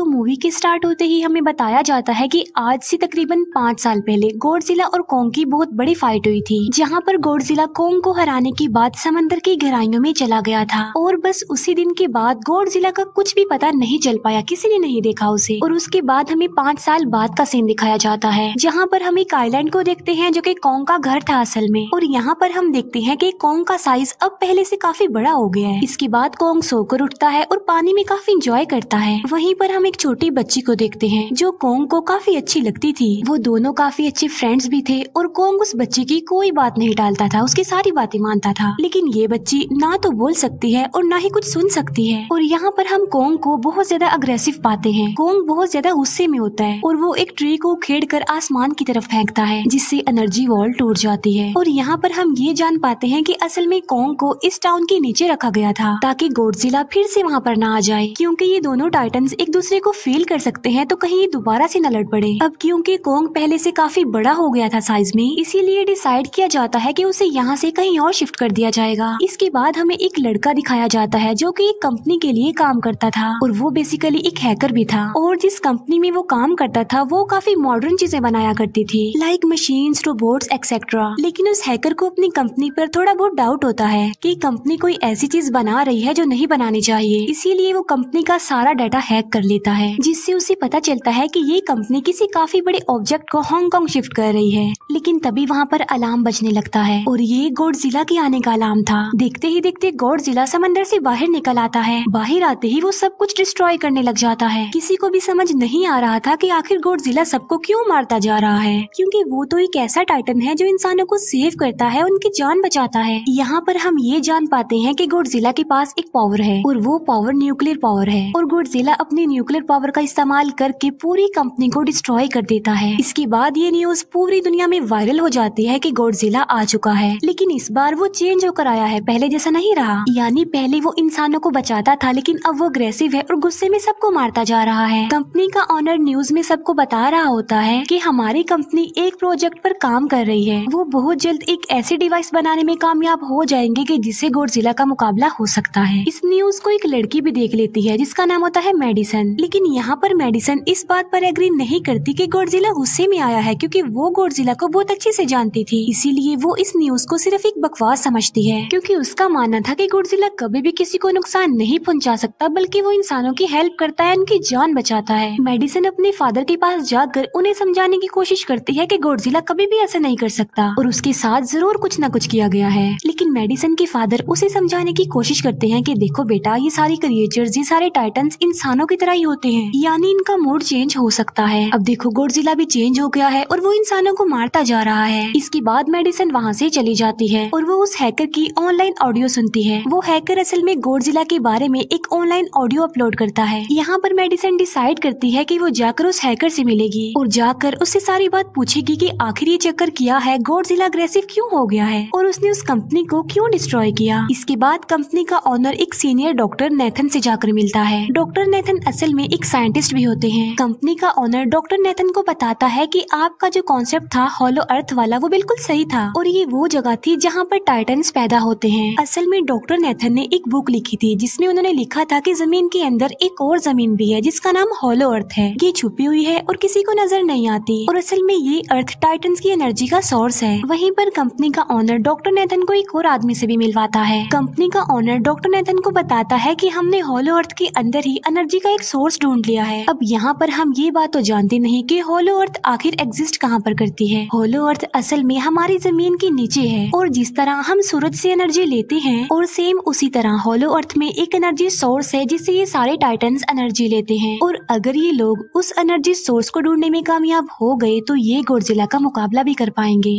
तो मूवी के स्टार्ट होते ही हमें बताया जाता है कि आज से तकरीबन 5 साल पहले गॉडजिला और कॉन्ग की बहुत बड़ी फाइट हुई थी, जहां पर गॉडजिला कॉन्ग को हराने के बाद समंदर की गहराइयों में चला गया था और बस उसी दिन के बाद गॉडजिला का कुछ भी पता नहीं चल पाया, किसी ने नहीं देखा उसे। और उसके बाद हमें 5 साल बाद का सीन दिखाया जाता है, जहाँ पर हम एक आइलैंड को देखते हैं जो कि कॉन्ग का घर था असल में। और यहाँ पर हम देखते हैं कि कॉन्ग का साइज अब पहले से काफी बड़ा हो गया है। इसके बाद कॉन्ग सोकर उठता है और पानी में काफी इंजॉय करता है। वहीं पर हम एक छोटी बच्ची को देखते हैं जो कॉन्ग को काफी अच्छी लगती थी। वो दोनों काफी अच्छे फ्रेंड्स भी थे और कॉन्ग उस बच्ची की कोई बात नहीं टालता था, उसकी सारी बातें मानता था। लेकिन ये बच्ची ना तो बोल सकती है और ना ही कुछ सुन सकती है। और यहाँ पर हम कॉन्ग को बहुत ज्यादा अग्रेसिव पाते हैं। कॉन्ग बहुत ज्यादा गुस्से में होता है और वो एक ट्री को उखेड़ कर आसमान की तरफ फेंकता है, जिससे एनर्जी वॉल टूट जाती है। और यहाँ पर हम ये जान पाते हैं कि असल में कॉन्ग को इस टाउन के नीचे रखा गया था ताकि गॉडजिला फिर से वहाँ पर ना आ जाए, क्योंकि ये दोनों टाइटन्स एक दूसरे को फील कर सकते हैं, तो कहीं ये दोबारा से न लड़ पड़े। अब क्योंकि कॉन्ग पहले से काफी बड़ा हो गया था साइज में, इसीलिए डिसाइड किया जाता है कि उसे यहाँ से कहीं और शिफ्ट कर दिया जाएगा। इसके बाद हमें एक लड़का दिखाया जाता है जो कि एक कंपनी के लिए काम करता था और वो बेसिकली एक हैकर भी था। और जिस कंपनी में वो काम करता था वो काफी मॉडर्न चीजें बनाया करती थी, लाइक मशीन्स, रोबोट्स एक्सेट्रा। लेकिन उस हैकर को अपनी कंपनी पर थोड़ा बहुत डाउट होता है कि कंपनी कोई ऐसी चीज बना रही है जो नहीं बनानी चाहिए। इसीलिए वो कंपनी का सारा डाटा हैक कर लेता है, जिससे उसे पता चलता है कि ये कंपनी किसी काफी बड़े ऑब्जेक्ट को हांगकांग शिफ्ट कर रही है। लेकिन तभी वहाँ पर अलार्म बजने लगता है और ये गॉडजिला के आने का अलार्म था। देखते ही देखते गॉडजिला समंदर से बाहर निकल आता है। बाहर आते ही वो सब कुछ डिस्ट्रॉय करने लग जाता है। किसी को भी समझ नहीं आ रहा था कि आखिर गॉडजिला सबको क्यों मारता जा रहा है, क्योंकि वो तो एक ऐसा टाइटन है जो इंसानों को सेव करता है, उनकी जान बचाता है। यहाँ पर हम ये जान पाते हैं कि गॉडजिला के पास एक पावर है और वो पावर न्यूक्लियर पावर है। और गॉडजिला अपनी न्यूक्लियर पावर का इस्तेमाल करके पूरी कंपनी को डिस्ट्रॉय कर देता है। इसके बाद ये न्यूज पूरी दुनिया में वायरल हो जाती है कि गॉडजिला आ चुका है। लेकिन इस बार वो चेंज होकर आया है, पहले जैसा नहीं रहा। यानी पहले वो इंसानों को बचाता था, लेकिन अब वो अग्रेसिव है और गुस्से में सबको मारता जा रहा है। कंपनी का ऑनर न्यूज में सबको बता रहा होता है कि हमारी कंपनी एक प्रोजेक्ट पर काम कर रही है। वो बहुत जल्द एक ऐसी डिवाइस बनाने में कामयाब हो जाएंगे कि जिससे गॉडजिला का मुकाबला हो सकता है। इस न्यूज को एक लड़की भी देख लेती है जिसका नाम होता है मेडिसन। लेकिन यहाँ पर मेडिसन इस बात पर एग्री नहीं करती कि गॉडजिला गुस्से में आया है, क्योंकि वो गॉडजिला को बहुत अच्छे से जानती थी। इसीलिए वो इस न्यूज को सिर्फ एक बकवास समझती है, क्योंकि उसका मानना था कि गॉडजिला कभी भी किसी को नुकसान नहीं पहुंचा सकता, बल्कि वो इंसानों की हेल्प करता है, उनकी जान बचाता है। मेडिसन अपने फादर के पास जाकर उन्हें समझाने की कोशिश करती है कि गॉडजिला कभी भी ऐसा नहीं कर सकता और उसके साथ जरूर कुछ न कुछ किया गया है। लेकिन मेडिसन के फादर उसे समझाने की कोशिश करते हैं कि देखो बेटा, ये सारे क्रिएचर्स, ये सारे टाइटन्स इंसानों की तरह ही होते हैं, यानी इनका मूड चेंज हो सकता है। अब देखो गॉडजिला भी चेंज हो गया है और वो इंसानों को मारता जा रहा है। इसके बाद मेडिसन वहाँ से चली जाती है और वो उस हैकर की ऑनलाइन ऑडियो सुनती है। वो हैकर असल में गॉडजिला के बारे में एक ऑनलाइन ऑडियो अपलोड करता है। यहाँ पर मेडिसन डिसाइड करती है कि वो जाकर उस हैकर से मिलेगी और जाकर उससे सारी बात पूछेगी कि आखिर ये चक्कर किया है, गॉडजिला अग्रेसिव क्यों हो गया है और उसने उस कंपनी को क्यों डिस्ट्रॉय किया। इसके बाद कंपनी का ऑनर एक सीनियर डॉक्टर नेथन से जाकर मिलता है। डॉक्टर नेथन असल में एक साइंटिस्ट भी होते हैं। कंपनी का ऑनर डॉक्टर नेथन को बताता है कि आपका जो कॉन्सेप्ट था हॉलो अर्थ वाला, वो बिल्कुल सही था और ये वो जगह थी जहाँ पर टाइटन्स पैदा होते हैं। असल में डॉक्टर नेथन ने एक बुक लिखी थी जिसमें उन्होंने लिखा था कि जमीन के अंदर एक और जमीन भी है जिसका नाम हॉलो अर्थ है। ये छुपी हुई है और किसी को नजर नहीं आती और असल में ये अर्थ टाइटन्स की एनर्जी का सोर्स है। वहीं पर कंपनी का ऑनर डॉक्टर नेथन को एक और आदमी से भी मिलवाता है। कंपनी का ऑनर डॉक्टर नेथन को बताता है कि हमने हॉलो अर्थ के अंदर ही एनर्जी का एक सोर्स ढूंढ लिया है। अब यहाँ पर हम ये बात तो जानते नहीं कि हॉलो अर्थ आखिर एग्जिस्ट कहाँ पर करती है। हॉलो अर्थ असल में हमारी जमीन के नीचे है और जिस तरह हम सूरज से एनर्जी लेते हैं और सेम उसी तरह हॉलो अर्थ में एक एनर्जी सोर्स है जिससे ये सारे टाइटन्स एनर्जी लेते हैं। और अगर ये लोग उस एनर्जी सोर्स को ढूंढने में कामयाब हो गए तो ये गॉडजिला का मुकाबला भी कर पाएंगे।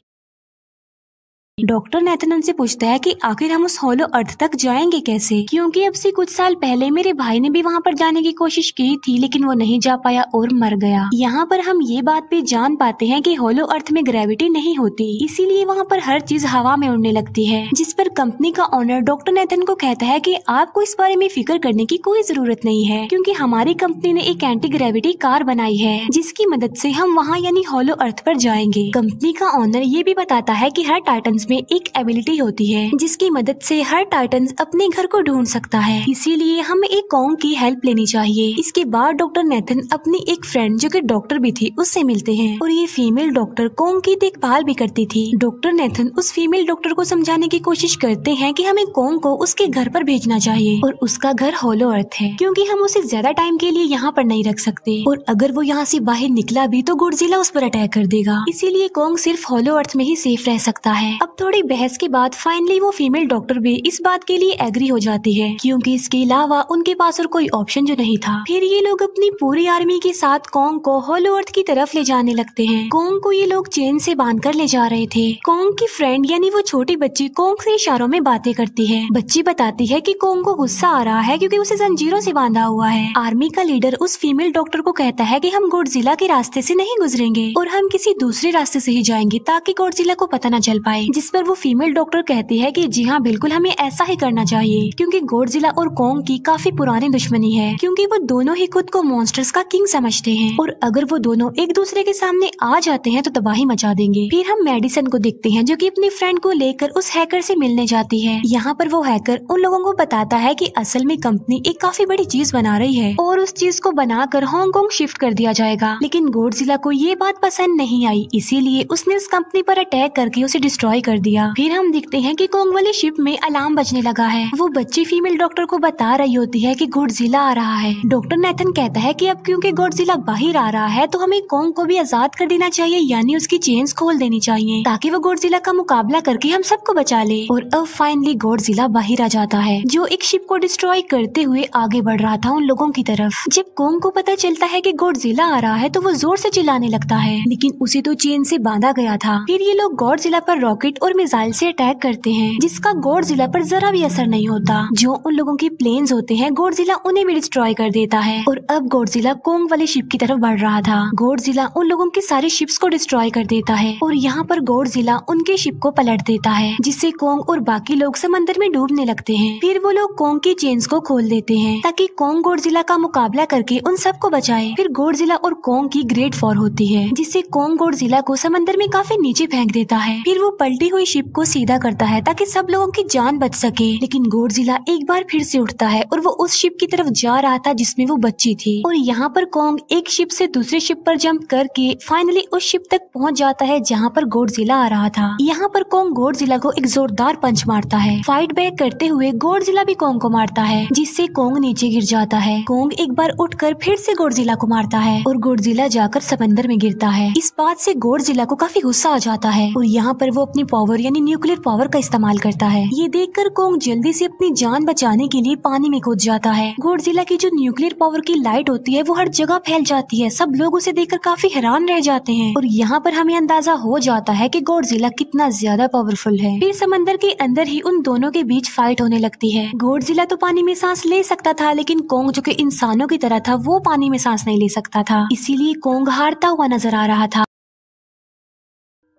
डॉक्टर नेथन उनसे पूछता है कि आखिर हम उस हॉलो अर्थ तक जाएंगे कैसे, क्योंकि अब से कुछ साल पहले मेरे भाई ने भी वहाँ पर जाने की कोशिश की थी लेकिन वो नहीं जा पाया और मर गया। यहाँ पर हम ये बात भी जान पाते हैं कि हॉलो अर्थ में ग्रेविटी नहीं होती, इसीलिए वहाँ पर हर चीज हवा में उड़ने लगती है। जिस पर कंपनी का ऑनर डॉक्टर नेथन को कहता है कि आपको इस बारे में फिक्र करने की कोई जरूरत नहीं है, क्योंकि हमारी कंपनी ने एक एंटी ग्रेविटी कार बनाई है जिसकी मदद से हम वहाँ यानी हॉलो अर्थ पर जाएंगे। कंपनी का ऑनर ये भी बताता है कि हर टाइटन्स में एक एबिलिटी होती है जिसकी मदद से हर टाइटन अपने घर को ढूंढ सकता है, इसीलिए हमें एक कॉन्ग की हेल्प लेनी चाहिए। इसके बाद डॉक्टर नेथन अपनी एक फ्रेंड जो कि डॉक्टर भी थी उससे मिलते हैं और ये फीमेल डॉक्टर कॉन्ग की देखभाल भी करती थी। डॉक्टर नेथन उस फीमेल डॉक्टर को समझाने की कोशिश करते हैं कि हमें कॉन्ग को उसके घर पर भेजना चाहिए और उसका घर होलो अर्थ है क्योंकि हम उसे ज्यादा टाइम के लिए यहाँ पर नहीं रख सकते और अगर वो यहाँ से बाहर निकला भी तो गॉडजिला उस पर अटैक कर देगा, इसीलिए कॉन्ग सिर्फ होलो अर्थ में ही सेफ रह सकता है। अब थोड़ी बहस के बाद फाइनली वो फीमेल डॉक्टर भी इस बात के लिए एग्री हो जाती है क्योंकि इसके अलावा उनके पास और कोई ऑप्शन जो नहीं था। फिर ये लोग अपनी पूरी आर्मी के साथ कॉन्ग को होलो अर्थ की तरफ ले जाने लगते हैं। कॉन्ग को ये लोग चेन से बांधकर ले जा रहे थे। कॉन्ग की फ्रेंड यानी वो छोटी बच्ची कॉन्ग से इशारों में बातें करती है। बच्ची बताती है कि कॉन्ग को गुस्सा आ रहा है क्योंकि उसे जंजीरों से बांधा हुआ है। आर्मी का लीडर उस फीमेल डॉक्टर को कहता है कि हम गॉडजिला के रास्ते से नहीं गुजरेंगे और हम किसी दूसरे रास्ते से ही जाएंगे ताकि गॉडजिला को पता न चल पाए, जिस पर वो फीमेल डॉक्टर कहती है कि जी हाँ बिल्कुल हमें ऐसा ही करना चाहिए क्योंकि गॉडजिला और कॉन्ग की काफी पुरानी दुश्मनी है क्योंकि वो दोनों ही खुद को मॉन्स्टर्स का किंग समझते हैं और अगर वो दोनों एक दूसरे के सामने आ जाते हैं तो तबाही मचा देंगे। फिर हम मेडिसन को देखते हैं जो कि अपनी फ्रेंड को लेकर उस हैकर से मिलने जाती है। यहाँ पर वो हैकर उन लोगों को बताता है कि असल में कंपनी एक काफी बड़ी चीज बना रही है और उस चीज को बनाकर हांगकांग शिफ्ट कर दिया जाएगा, लेकिन गॉडजिला को ये बात पसंद नहीं आई, इसीलिए उसने उस कंपनी पर अटैक करके उसे डिस्ट्रॉय कर दिया। फिर हम देखते हैं कि कॉन्ग वाली शिप में अलार्म बजने लगा है। वो बच्ची फीमेल डॉक्टर को बता रही होती है कि गॉडजिला आ रहा है। डॉक्टर नेथन कहता है कि अब क्योंकि गॉडजिला बाहर आ रहा है तो हमें कॉन्ग को भी आजाद कर देना चाहिए, यानी उसकी चेन्स खोल देनी चाहिए ताकि वो गॉडजिला का मुकाबला करके हम सबको बचा ले। और अब फाइनली गॉडजिला बाहर आ जाता है जो एक शिप को डिस्ट्रॉय करते हुए आगे बढ़ रहा था उन लोगों की तरफ। जब कॉन्ग को पता चलता है कि गॉडजिला आ रहा है तो वो जोर से चिल्लाने लगता है, लेकिन उसे तो चेन से बांधा गया था। फिर ये लोग गॉडजिला पर रॉकेट और मिसाइल से अटैक करते हैं जिसका गॉडजिला पर जरा भी असर नहीं होता। जो उन लोगों के प्लेन्स होते हैं गॉडजिला उन्हें भी डिस्ट्रॉय कर देता है और अब गॉडजिला कॉन्ग वाली शिप की तरफ बढ़ रहा था। गॉडजिला उन लोगों की सारी शिप्स को डिस्ट्रॉय कर देता है और यहाँ पर गॉडजिला उनके शिप को पलट देता है जिससे कॉन्ग और बाकी लोग समंदर में डूबने लगते हैं। फिर वो लोग कॉन्ग की चेन्स को खोल देते हैं ताकि कॉन्ग गॉडजिला का मुकाबला करके उन सबको बचाए। फिर गॉडजिला और कॉन्ग की ग्रेट वॉर होती है जिससे कॉन्ग गॉडजिला को समंदर में काफी नीचे फेंक देता है। फिर वो पलटी हुई शिप को सीधा करता है ताकि सब लोगों की जान बच सके, लेकिन गॉडजिला एक बार फिर से उठता है और वो उस शिप की तरफ जा रहा था जिसमें वो बच्ची थी और यहाँ पर कॉन्ग एक शिप से दूसरी शिप पर जंप करके फाइनली उस शिप तक पहुँच जाता है जहाँ पर गॉडजिला आ रहा था। यहाँ पर कॉन्ग गॉडजिला को एक जोरदार पंच मारता है। फाइट बैक करते हुए गॉडजिला भी कॉन्ग को मारता है जिससे कॉन्ग नीचे गिर जाता है। कॉन्ग एक बार उठकर फिर से गॉडजिला को मारता है और गॉडजिला जाकर समंदर में गिरता है। इस बात से गॉडजिला को काफी गुस्सा आ जाता है और यहाँ पर वो अपनी पावर यानी न्यूक्लियर पावर का इस्तेमाल करता है। ये देखकर कॉन्ग जल्दी से अपनी जान बचाने के लिए पानी में कूद जाता है। गॉडजिला की जो न्यूक्लियर पावर की लाइट होती है वो हर जगह फैल जाती है। सब लोग उसे देखकर काफी हैरान रह जाते हैं और यहाँ पर हमें अंदाजा हो जाता है कि गॉडजिला कितना ज्यादा पावरफुल है। फिर समंदर के अंदर ही उन दोनों के बीच फाइट होने लगती है। गॉडजिला तो पानी में सांस ले सकता था, लेकिन कॉन्ग जो कि इंसानों की तरह था वो पानी में सांस नहीं ले सकता था, इसीलिए कॉन्ग हारता हुआ नजर आ रहा था।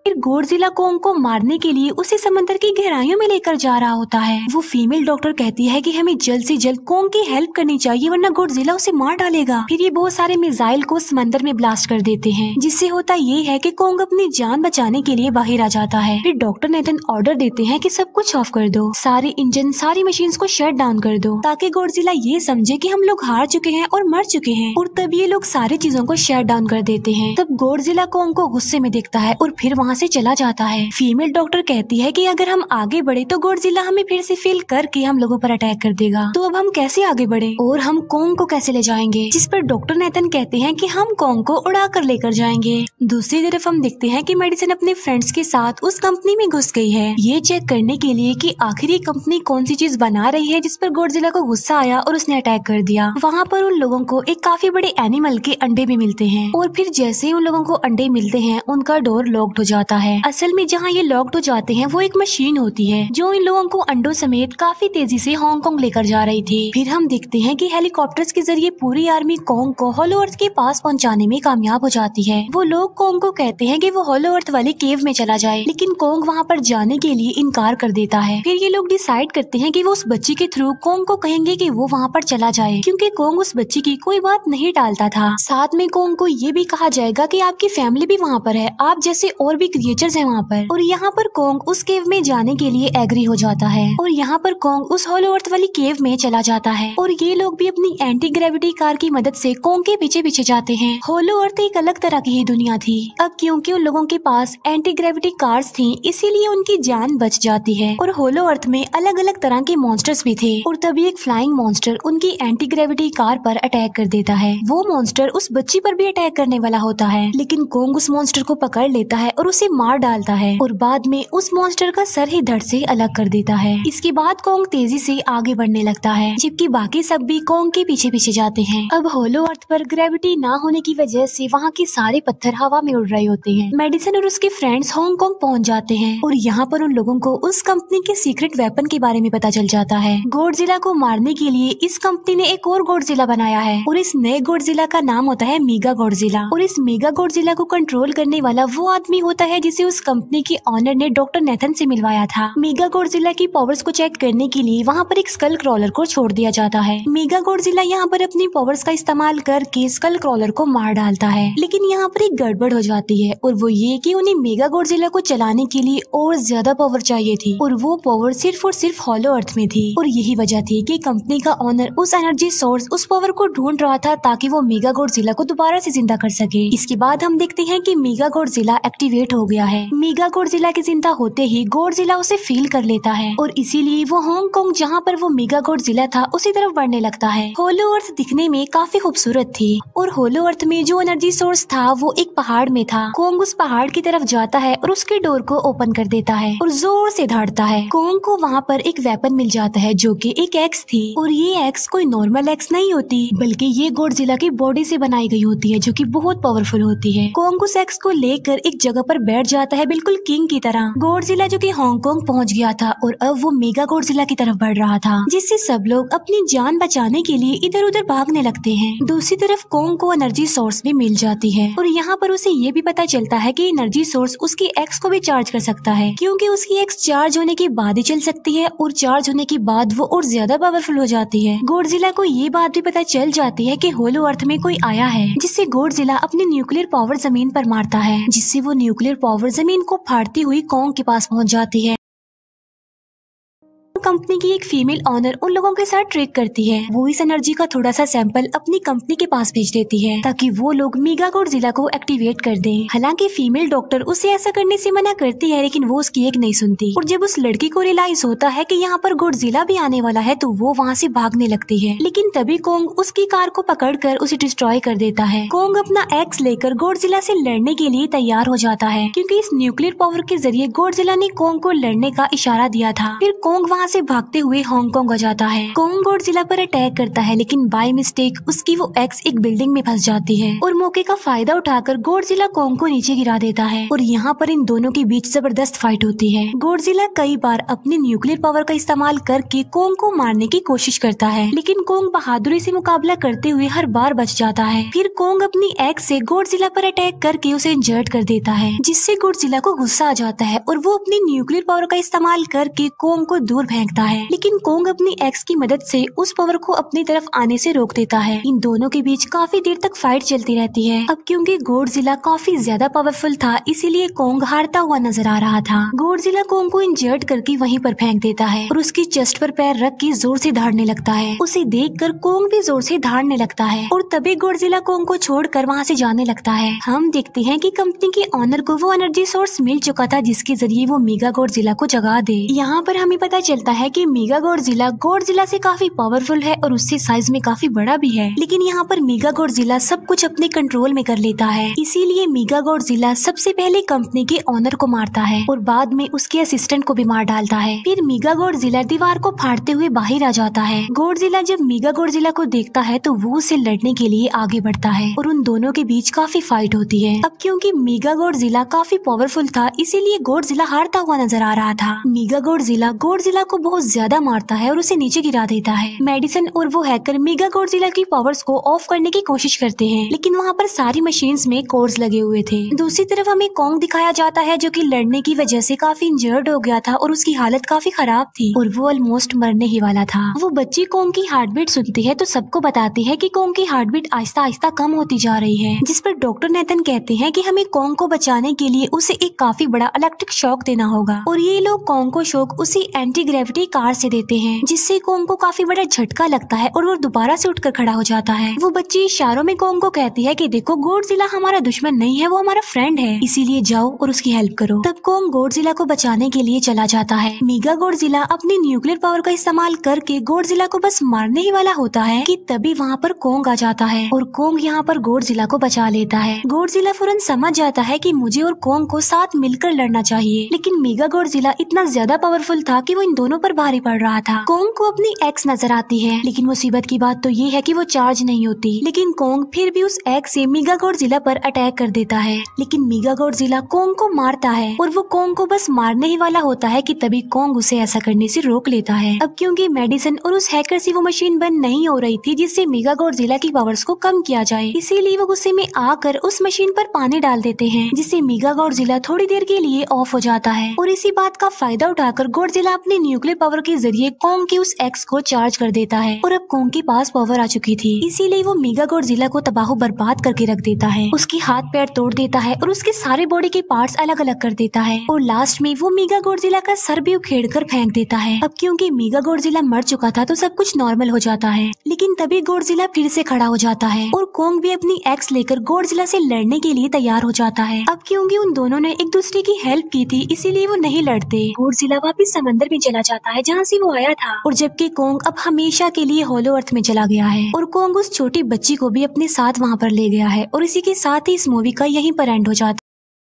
फिर गॉडजिला कॉन्ग को मारने के लिए उसे समंदर की गहराइयों में लेकर जा रहा होता है। वो फीमेल डॉक्टर कहती है कि हमें जल्द से जल्द कॉन्ग की हेल्प करनी चाहिए वरना गॉडजिला उसे मार डालेगा। फिर ये बहुत सारे मिसाइल को समंदर में ब्लास्ट कर देते हैं जिससे होता ये है कि कॉन्ग अपनी जान बचाने के लिए बाहर आ जाता है। फिर डॉक्टर नेथन ऑर्डर देते हैं कि सब कुछ ऑफ कर दो, सारे इंजन सारी मशीन को शट डाउन कर दो ताकि गॉडजिला ये समझे कि हम लोग हार चुके हैं और मर चुके हैं। और तब ये लोग सारी चीजों को शट डाउन कर देते हैं। तब गॉडजिला कॉन्ग को गुस्से में देखता है और फिर वहाँ से चला जाता है। फीमेल डॉक्टर कहती है कि अगर हम आगे बढ़े तो गॉडजिला हमें फिर से फेल करके हम लोगों पर अटैक कर देगा, तो अब हम कैसे आगे बढ़े और हम कॉन्ग को कैसे ले जाएंगे। जिस पर डॉक्टर नेथन कहते हैं कि हम कॉन्ग को उड़ा कर लेकर जाएंगे। दूसरी तरफ हम देखते हैं कि मेडिसन अपने फ्रेंड्स के साथ उस कंपनी में घुस गई है ये चेक करने के लिए कि आखिर ये कंपनी कौन सी चीज बना रही है, जिस पर गॉडजिला को गुस्सा आया और उसने अटैक कर दिया। वहाँ पर उन लोगों को एक काफी बड़े एनिमल के अंडे भी मिलते हैं और फिर जैसे ही उन लोगों को अंडे मिलते हैं उनका डोर लॉक्ड हो जाता है। असल में जहाँ ये लॉक्ड हो जाते हैं वो एक मशीन होती है जो इन लोगों को अंडों समेत काफी तेजी से हांगकांग लेकर जा रही थी। फिर हम देखते हैं कि हेलीकॉप्टर्स के जरिए पूरी आर्मी कॉन्ग को होलो अर्थ के पास पहुंचाने में कामयाब हो जाती है। वो लोग कॉन्ग को कहते हैं कि वो होलो अर्थ वाली केव में चला जाए, लेकिन कॉन्ग वहाँ पर जाने के लिए इनकार कर देता है। फिर ये लोग डिसाइड करते हैं कि वो उस बच्ची के थ्रू कॉन्ग को कहेंगे कि वो वहाँ पर चला जाए, क्योंकि कॉन्ग उस बच्ची की कोई बात नहीं टालता था। साथ में कॉन्ग को ये भी कहा जाएगा कि आपकी फैमिली भी वहाँ पर है, आप जैसे और भी क्रिएचर्स हैं वहाँ पर, और यहाँ पर कोंग उस केव में जाने के लिए एग्री हो जाता है और यहाँ पर कोंग उस होलो अर्थ वाली केव में चला जाता है और ये लोग भी अपनी एंटी ग्रेविटी कार की मदद से कोंग के पीछे पीछे जाते हैं। होलो अर्थ एक अलग तरह की ही दुनिया थी। अब क्योंकि उन लोगों के पास एंटी ग्रेविटी कार्स थी, इसीलिए उनकी जान बच जाती है और होलो अर्थ में अलग अलग तरह के मॉन्स्टर्स भी थे। और तभी एक फ्लाइंग मॉन्स्टर उनकी एंटी ग्रेविटी कार पर अटैक कर देता है। वो मॉन्स्टर उस बच्ची पर भी अटैक करने वाला होता है, लेकिन कोंग उस मॉन्स्टर को पकड़ लेता है और उसे मार डालता है और बाद में उस मॉन्स्टर का सर ही धड़ से अलग कर देता है। इसके बाद कोंग तेजी से आगे बढ़ने लगता है, जबकि बाकी सब भी कोंग के पीछे पीछे जाते हैं। अब होलो अर्थ पर ग्रेविटी ना होने की वजह से वहाँ के सारे पत्थर हवा में उड़ रहे होते हैं। मेडिसन और उसके फ्रेंड्स हांगकांग पहुँच जाते हैं और यहाँ पर उन लोगों को उस कंपनी के सीक्रेट वेपन के बारे में पता चल जाता है। गॉडजिला को मारने के लिए इस कंपनी ने एक और गॉडजिला बनाया है और इस नए गॉडजिला का नाम होता है मेगा गॉडजिला। और इस मेगा गॉडजिला को कंट्रोल करने वाला वो आदमी होता है जिसे उस कंपनी के ऑनर ने डॉक्टर नेथन से मिलवाया था। मेगा गॉडजिला की पावर्स को चेक करने के लिए वहाँ पर एक स्कल क्रॉलर को छोड़ दिया जाता है। मेगा गॉडजिला यहाँ पर अपनी पावर्स का इस्तेमाल करके स्कल क्रॉलर को मार डालता है, लेकिन यहाँ पर एक गड़बड़ हो जाती है और वो ये कि उन्हें मेगा गॉडजिला को चलाने के लिए और ज्यादा पावर चाहिए थी और वो पावर सिर्फ और सिर्फ होलो अर्थ में थी। और यही वजह थी कि कंपनी का ऑनर उस एनर्जी सोर्स उस पावर को ढूंढ रहा था ताकि वो मेगा गॉडजिला को दोबारा से जिंदा कर सके। इसके बाद हम देखते हैं कि मेगा गॉडजिला एक्टिवेट हो गया है। मेगा गॉडजिला के जिंदा होते ही गॉडजिला उसे फील कर लेता है और इसीलिए वो हांगकांग जहाँ पर वो मेगा गॉडजिला था उसी तरफ बढ़ने लगता है। होलो अर्थ दिखने में काफी खूबसूरत थी और होलो अर्थ में जो एनर्जी सोर्स था वो एक पहाड़ में था। कोंग उस पहाड़ की तरफ जाता है और उसके डोर को ओपन कर देता है और जोर से धाड़ता है। कोंग को वहाँ पर एक वेपन मिल जाता है जो कि एक एक्स थी और ये एक्स कोई नॉर्मल एक्स नहीं होती, बल्कि ये गॉडजिला की बॉडी से बनाई गई होती है जो कि बहुत पावरफुल होती है। कोंग उस एक्स को लेकर एक जगह पर बैठ जाता है बिल्कुल किंग की तरह। गॉडजिला जो कि हांगकांग पहुंच गया था और अब वो मेगा गॉडजिला की तरफ बढ़ रहा था, जिससे सब लोग अपनी जान बचाने के लिए इधर उधर भागने लगते हैं। दूसरी तरफ कोंग को एनर्जी सोर्स भी मिल जाती है और यहाँ पर उसे ये भी पता चलता है कि एनर्जी सोर्स उसकी एक्स को भी चार्ज कर सकता है, क्योंकि उसकी एक्स चार्ज होने के बाद ही चल सकती है और चार्ज होने के बाद वो और ज्यादा पावरफुल हो जाती है। गॉडजिला को ये बात भी पता चल जाती है कि होलो अर्थ में कोई आया है, जिससे गॉडजिला अपनी न्यूक्लियर पावर जमीन पर मारता है, जिससे वो न्यूक्लियर पावर जमीन को फाड़ती हुई कोंग के पास पहुँच जाती है। कंपनी की एक फीमेल ऑनर उन लोगों के साथ ट्रेक करती है। वो इस एनर्जी का थोड़ा सा सैंपल अपनी कंपनी के पास भेज देती है ताकि वो लोग मेगा गॉडजिला को एक्टिवेट कर दें। हालांकि फीमेल डॉक्टर उसे ऐसा करने से मना करती है, लेकिन वो उसकी एक नहीं सुनती और जब उस लड़की को रियलाइज होता है कि यहाँ पर गॉडजिला भी आने वाला है तो वो वहाँ से भागने लगती है, लेकिन तभी कोंग उसकी कार को पकड़कर उसे डिस्ट्रॉय कर देता है। कोंग अपना एक्स लेकर गॉडजिला से लड़ने के लिए तैयार हो जाता है, क्योंकि इस न्यूक्लियर पावर के जरिए गॉडजिला ने कोंग को लड़ने का इशारा दिया था। फिर कोंग वहाँ से भागते हुए हांगकांग आ जाता है। कोंग गॉडजिला पर अटैक करता है, लेकिन बाय मिस्टेक उसकी वो एक्स एक बिल्डिंग में फंस जाती है और मौके का फायदा उठाकर गॉडजिला कोंग को नीचे गिरा देता है और यहाँ पर इन दोनों के बीच जबरदस्त फाइट होती है। गॉडजिला कई बार अपनी न्यूक्लियर पावर का इस्तेमाल करके कोंग को मारने की कोशिश करता है, लेकिन कोंग बहादुरी से मुकाबला करते हुए हर बार बच जाता है। फिर कोंग अपनी एक्स से गॉडजिला पर अटैक करके उसे इंजर्ड कर देता है, जिससे गॉडजिला को गुस्सा आ जाता है और वो अपनी न्यूक्लियर पावर का इस्तेमाल करके कोंग को दूर फेंकता है, लेकिन कोंग अपनी एक्स की मदद से उस पावर को अपनी तरफ आने से रोक देता है। इन दोनों के बीच काफी देर तक फाइट चलती रहती है। अब क्योंकि गॉडजिला काफी ज्यादा पावरफुल था, इसीलिए कोंग हारता हुआ नजर आ रहा था। गॉडजिला कोंग को इंजर्ड करके वहीं पर फेंक देता है और उसकी चेस्ट पर पैर रख के जोर से धाड़ने लगता है। उसे देखकर कोंग भी जोर से धाड़ने लगता है और तभी गॉडजिला कोंग को छोड़कर वहाँ से जाने लगता है। हम देखते हैं कि कंपनी के ऑनर को वो एनर्जी सोर्स मिल चुका था जिसके जरिए वो मेगा गॉडजिला को जगा दे। यहाँ पर हमें पता चलता है कि मेगा गॉडजिला से काफी पावरफुल है और उससे साइज में काफी बड़ा भी है, लेकिन यहाँ पर मेगा गॉडजिला सब कुछ अपने कंट्रोल में कर लेता है। इसीलिए मेगा गॉडजिला सबसे पहले कंपनी के ऑनर को मारता है और बाद में उसके असिस्टेंट को भी मार डालता है। फिर मेगा गॉडजिला दीवार को फाड़ते हुए बाहर आ जाता है। गॉडजिला जब मेगा गॉडजिला को देखता है तो वो उसे लड़ने के लिए आगे बढ़ता है और उन दोनों के बीच काफी फाइट होती है। अब क्योंकि मेगा गॉडजिला काफी पावरफुल था, इसीलिए गॉडजिला हारता हुआ नजर आ रहा था। मेगा गॉडजिला को बहुत ज्यादा मारता है और उसे नीचे गिरा देता है। मेडिसन और वो हैकर मेगा गॉडजिला की पावर्स को ऑफ करने की कोशिश करते हैं, लेकिन वहाँ पर सारी मशीन्स में कोर्स लगे हुए थे। दूसरी तरफ हमें कॉन्ग दिखाया जाता है जो कि लड़ने की वजह से काफी इंजर्ड हो गया था और उसकी हालत काफी खराब थी और वो ऑलमोस्ट मरने ही वाला था। वो बच्ची कॉन्ग की हार्ट बीट सुनती है तो सबको बताती है कि कॉन्ग की हार्ट बीट आहिस्ता आहिस्ता कम होती जा रही है, जिस पर डॉक्टर नेथन कहते हैं कि हमें कॉन्ग को बचाने के लिए उसे एक काफी बड़ा इलेक्ट्रिक शॉक देना होगा और ये लोग कॉन्ग को शॉक उसी एंटी ग्रेविटी कार से देते हैं, जिससे कॉन्ग को काफी बड़ा झटका लगता है और वो दोबारा से उठकर खड़ा हो जाता है। वो बच्ची इशारों में कॉन्ग को कहती है कि देखो गॉडजिला हमारा दुश्मन नहीं है, वो हमारा फ्रेंड है, इसीलिए जाओ और उसकी हेल्प करो। तब कॉन्ग गॉडजिला को बचाने के लिए चला जाता है। मेगा गॉडजिला अपनी न्यूक्लियर पावर का इस्तेमाल करके गॉडजिला को बस मारने ही वाला होता है कि तभी वहाँ पर कॉन्ग आ जाता है और कॉन्ग यहाँ पर गॉडजिला को बचा लेता है। गॉडजिला फौरन समझ जाता है कि मुझे और कॉन्ग को साथ मिलकर लड़ना चाहिए, लेकिन मेगा गॉडजिला इतना ज्यादा पावरफुल था कि वो इन दोनों पर भारी पड़ रहा था। कॉन्ग को अपनी एक्स नजर आती है, लेकिन मुसीबत की बात तो ये है कि वो चार्ज नहीं होती, लेकिन कॉन्ग फिर भी उस एक्स से मेगा गॉडजिला पर अटैक कर देता है। लेकिन मेगा गॉडजिला कॉन्ग को मारता है और वो कॉन्ग को बस मारने ही वाला होता है कि तभी कॉन्ग उसे ऐसा करने से रोक लेता है। अब क्योंकि मेडिसन और उस हैकर से वो मशीन बंद नहीं हो रही थी जिससे मेगा गॉडजिला की पावर्स को कम किया जाए, इसीलिए वो गुस्से में आकर उस मशीन पर पानी डाल देते हैं, जिससे मेगा गॉडजिला थोड़ी देर के लिए ऑफ हो जाता है और इसी बात का फायदा उठाकर गॉडजिला अपने न्यूक्लियर पावर के जरिए कॉन्ग की उस एक्स को चार्ज कर देता है और अब कॉन्ग के पास पावर आ चुकी थी, इसीलिए वो मेगा गॉडजिला को तबाह बर्बाद करके रख देता है। उसकी हाथ पैर तोड़ देता है और उसके सारे बॉडी के पार्ट्स अलग अलग कर देता है और लास्ट में वो मेगा गॉडजिला का सर भी उखेड़ कर फेंक देता है। अब क्योंकि मेगा गॉडजिला मर चुका था तो सब कुछ नॉर्मल हो जाता है, लेकिन तभी गॉडजिला फिर से खड़ा हो जाता है और कॉन्ग भी अपनी एक्स लेकर गॉडजिला से लड़ने के लिए तैयार हो जाता है। अब क्योंकि उन दोनों ने एक दूसरे की हेल्प की थी, इसीलिए वो नहीं लड़ते। गॉडजिला वापस समंदर में चला जाता है जहाँ से वो आया था और जबकि कॉन्ग अब हमेशा के लिए होलो अर्थ में चला गया है और कॉन्ग उस छोटी बच्ची को भी अपने साथ वहाँ पर ले गया है और इसी के साथ ही इस मूवी का यहीं पर एंड हो जाता है।